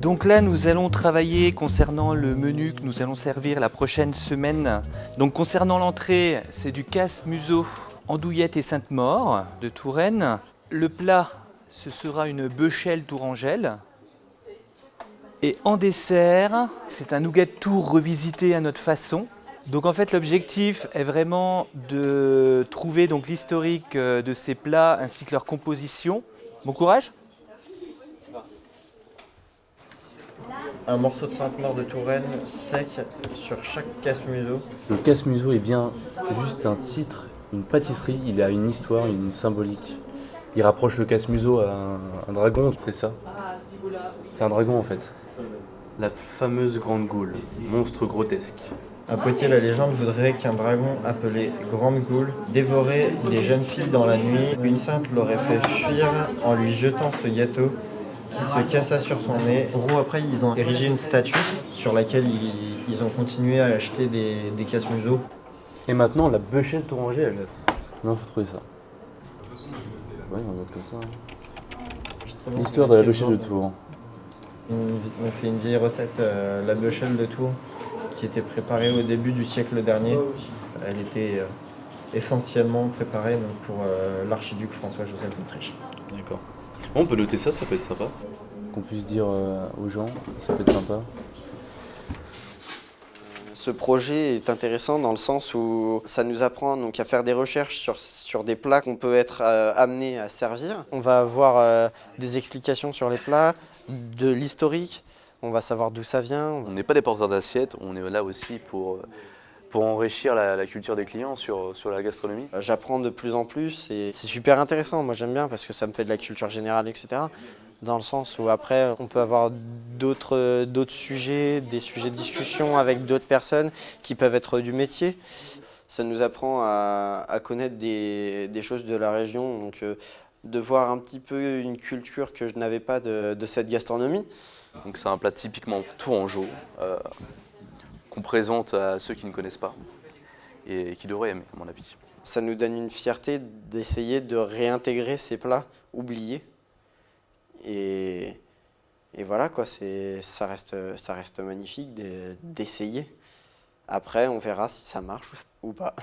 Donc là, nous allons travailler concernant le menu que nous allons servir la prochaine semaine. Donc concernant l'entrée, c'est du casse-museau, andouillette et Sainte-Maure de Touraine. Le plat, ce sera une bœchelle tourangelle. Et en dessert, c'est un nougat de Tours revisité à notre façon. Donc en fait, l'objectif est vraiment de trouver donc l'historique de ces plats ainsi que leur composition. Bon courage! Un morceau de Sainte-Maure de Touraine sec sur chaque casse-museau. Le casse-museau est bien juste un titre, une pâtisserie, il a une histoire, une symbolique. Il rapproche le casse-museau à un dragon, c'est ça. C'est un dragon en fait. La fameuse grande goule, monstre grotesque. À Poitiers, la légende voudrait qu'un dragon appelé Grande Goule dévorait des jeunes filles dans la nuit. Une sainte l'aurait fait fuir en lui jetant ce gâteau qui se cassa sur son nez. En gros, après, ils ont érigé une statue sur laquelle ils ont continué à acheter des casse-museaux. Et maintenant, la bœchelle tourangelle. Non, faut trouver ça. Ouais, on va mettre comme ça. L'histoire de la bœchelle de Tours. Donc c'est une vieille recette, la bœchelle de Tours, qui était préparée au début du siècle dernier. Elle était essentiellement préparée donc, pour l'archiduc François-Joseph d'Autriche. D'accord. Bon, on peut noter ça, ça peut être sympa. Qu'on puisse dire aux gens, ça peut être sympa. Ce projet est intéressant dans le sens où ça nous apprend donc, à faire des recherches sur des plats qu'on peut être amené à servir. On va avoir des explications sur les plats, de l'historique, on va savoir d'où ça vient. On n'est pas des porteurs d'assiettes, on est là aussi pour enrichir la culture des clients sur la gastronomie. J'apprends de plus en plus et c'est super intéressant, moi j'aime bien parce que ça me fait de la culture générale, etc. Dans le sens où après on peut avoir d'autres sujets, des sujets de discussion avec d'autres personnes qui peuvent être du métier. Ça nous apprend à connaître des choses de la région, donc de voir un petit peu une culture que je n'avais pas de cette gastronomie. Donc c'est un plat typiquement tourangeau qu'on présente à ceux qui ne connaissent pas et qui devraient aimer à mon avis. Ça nous donne une fierté d'essayer de réintégrer ces plats oubliés. Et voilà, quoi, ça reste magnifique d'essayer. Après, on verra si ça marche ou pas.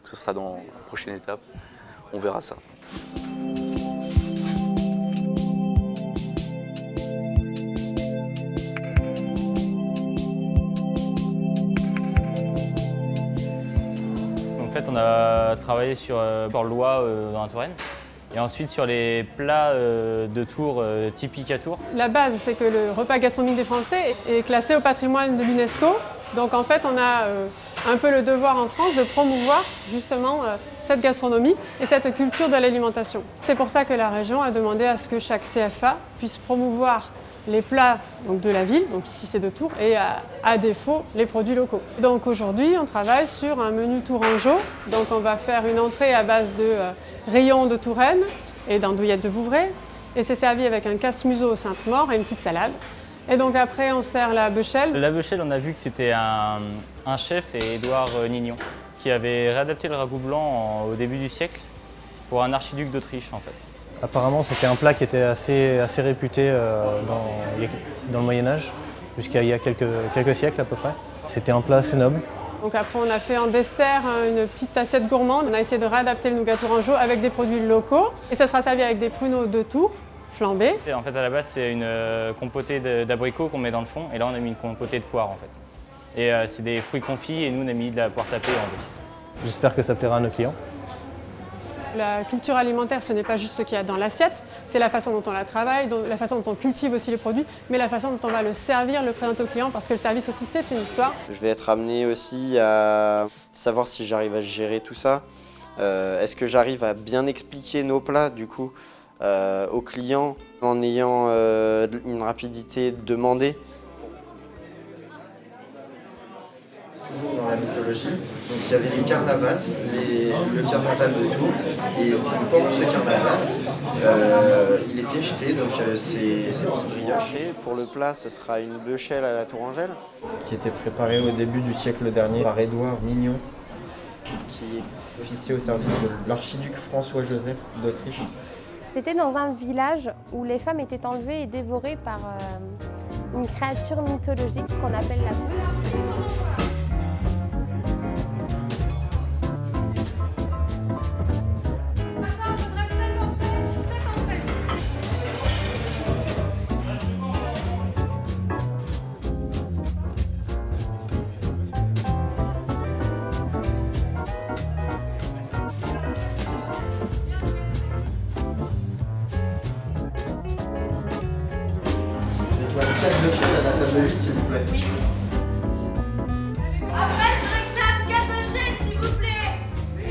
Ce sera dans la prochaine étape, on verra ça. En fait, on a travaillé sur l'oie dans la Touraine. Et ensuite sur les plats de Tours typiques à Tours. La base, c'est que le repas gastronomique des Français est classé au patrimoine de l'UNESCO. Donc en fait, on a un peu le devoir en France de promouvoir justement cette gastronomie et cette culture de l'alimentation. C'est pour ça que la région a demandé à ce que chaque CFA puisse promouvoir les plats donc, de la ville, donc ici c'est de Tours, et à défaut les produits locaux. Donc aujourd'hui, on travaille sur un menu tourangeau. Donc on va faire une entrée à base de rayons de Touraine et d'andouillettes de Vouvray. Et c'est servi avec un casse-museau Sainte-Maure et une petite salade. Et donc après, on sert la bœchelle. La bœchelle, on a vu que c'était un chef, et Édouard Nignon, qui avait réadapté le ragoût blanc au début du siècle pour un archiduc d'Autriche en fait. Apparemment, c'était un plat qui était assez réputé dans le Moyen-Âge, jusqu'à il y a quelques siècles à peu près. C'était un plat assez noble. Donc après, on a fait en dessert une petite assiette gourmande. On a essayé de réadapter le nougat tourangeau avec des produits locaux. Et ça sera servi avec des pruneaux de Tours flambés. Et en fait, à la base, c'est une compotée d'abricots qu'on met dans le fond. Et là, on a mis une compotée de poire en fait. Et c'est des fruits confits et nous, on a mis de la poire tapée en deux. J'espère que ça plaira à nos clients. La culture alimentaire, ce n'est pas juste ce qu'il y a dans l'assiette, c'est la façon dont on la travaille, la façon dont on cultive aussi les produits, mais la façon dont on va le servir, le présenter aux clients, parce que le service aussi, c'est une histoire. Je vais être amené aussi à savoir si j'arrive à gérer tout ça. Est-ce que j'arrive à bien expliquer nos plats, du coup, aux clients, en ayant une rapidité demandée. Toujours dans la mythologie, donc il y avait les carnavals, le carnaval de Tours, et pendant ce carnaval, il était jeté donc ces petites brioches. Et pour le plat, ce sera une bœchelle à la tourangelle. Qui était préparée au début du siècle dernier par Édouard Nignon, qui est officier au service de l'archiduc François-Joseph d'Autriche. C'était dans un village où les femmes étaient enlevées et dévorées par une créature mythologique qu'on appelle la boule. Quatre bûchers à la table 8, s'il vous plaît. Oui. Après, je réclame 4 bûchers, s'il vous plaît. Oui.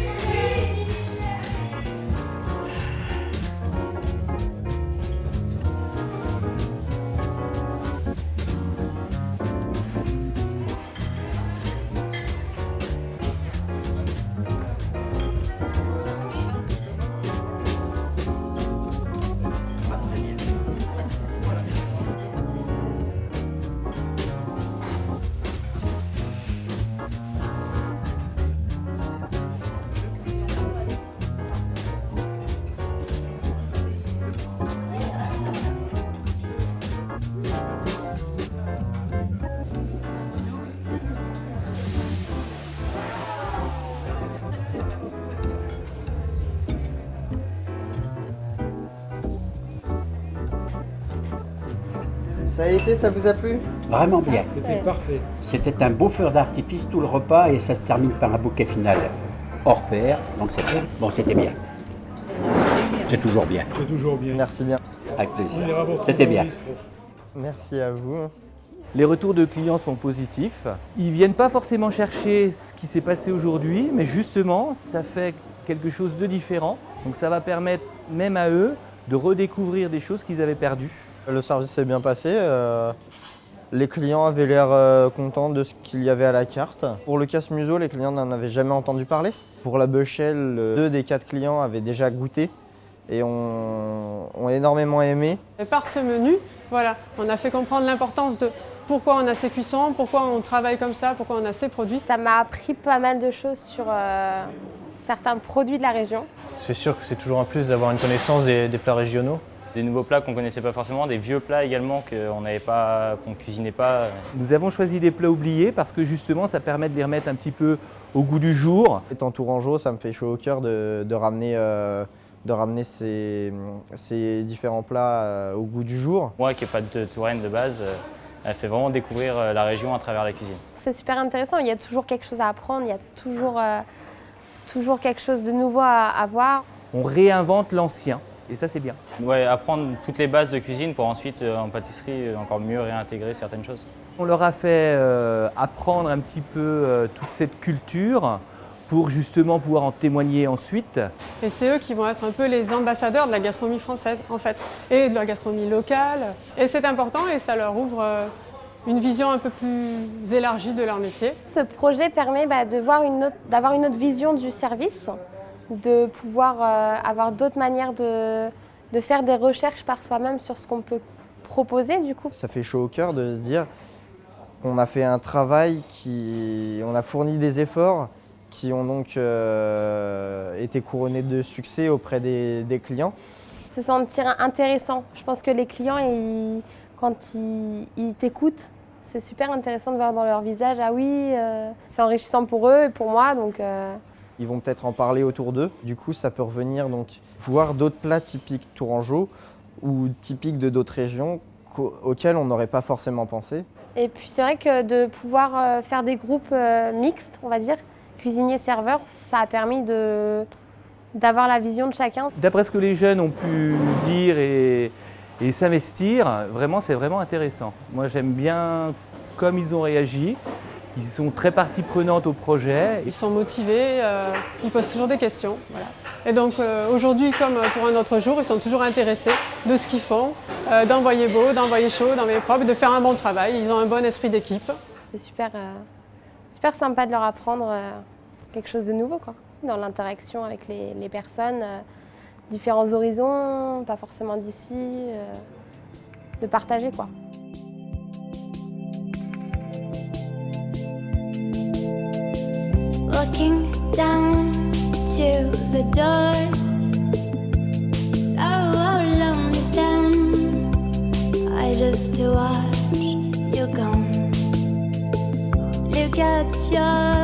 Ça a été, ça vous a plu? Vraiment bien. C'était parfait. C'était un beau feu d'artifice tout le repas et ça se termine par un bouquet final hors pair. Donc c'était bien. C'est toujours bien. C'est toujours bien. Merci bien. Avec plaisir. C'était bien. Merci à vous. Les retours de clients sont positifs. Ils viennent pas forcément chercher ce qui s'est passé aujourd'hui, mais justement, ça fait quelque chose de différent. Donc ça va permettre même à eux de redécouvrir des choses qu'ils avaient perdues. Le service s'est bien passé. Les clients avaient l'air contents de ce qu'il y avait à la carte. Pour le casse-museau, les clients n'en avaient jamais entendu parler. Pour la Bechel, 2 des 4 clients avaient déjà goûté et ont énormément aimé. Et par ce menu, voilà, on a fait comprendre l'importance de pourquoi on a ces cuissons, pourquoi on travaille comme ça, pourquoi on a ces produits. Ça m'a appris pas mal de choses sur certains produits de la région. C'est sûr que c'est toujours un plus d'avoir une connaissance des plats régionaux. Des nouveaux plats qu'on ne connaissait pas forcément, des vieux plats également qu'on ne cuisinait pas. Nous avons choisi des plats oubliés parce que justement, ça permet de les remettre un petit peu au goût du jour. Étant tourangeau, ça me fait chaud au cœur de ramener ces différents plats au goût du jour. Moi qui n'ai pas de Touraine de base, elle fait vraiment découvrir la région à travers la cuisine. C'est super intéressant, il y a toujours quelque chose à apprendre, il y a toujours quelque chose de nouveau à voir. On réinvente l'ancien et ça c'est bien. Ouais, apprendre toutes les bases de cuisine pour ensuite en pâtisserie encore mieux réintégrer certaines choses. On leur a fait apprendre un petit peu toute cette culture pour justement pouvoir en témoigner ensuite. Et c'est eux qui vont être un peu les ambassadeurs de la gastronomie française en fait, et de la gastronomie locale. Et c'est important et ça leur ouvre une vision un peu plus élargie de leur métier. Ce projet permet d'avoir une autre vision du service, de pouvoir avoir d'autres manières de faire des recherches par soi-même sur ce qu'on peut proposer du coup. Ça fait chaud au cœur de se dire qu'on a fait un travail on a fourni des efforts qui ont donc été couronnés de succès auprès des clients. Se sentir intéressant. Je pense que les clients, quand ils t'écoutent, c'est super intéressant de voir dans leur visage, ah oui, c'est enrichissant pour eux et pour moi. Donc, Ils vont peut-être en parler autour d'eux. Du coup, ça peut revenir donc voir d'autres plats typiques tourangeaux ou typiques de d'autres régions auxquels on n'aurait pas forcément pensé. Et puis c'est vrai que de pouvoir faire des groupes mixtes, on va dire, cuisiniers-serveurs, ça a permis d'avoir la vision de chacun. D'après ce que les jeunes ont pu dire et s'investir, vraiment c'est vraiment intéressant. Moi j'aime bien comme ils ont réagi. Ils sont très partie prenante au projet. Ils sont motivés, ils posent toujours des questions. Voilà. Et donc aujourd'hui, comme pour un autre jour, ils sont toujours intéressés de ce qu'ils font, d'envoyer beau, d'envoyer chaud, d'envoyer propre, de faire un bon travail. Ils ont un bon esprit d'équipe. C'est super sympa de leur apprendre quelque chose de nouveau, quoi. Dans l'interaction avec les personnes, différents horizons, pas forcément d'ici, de partager, quoi. Looking down to the doors, so to watch you gone. Look at your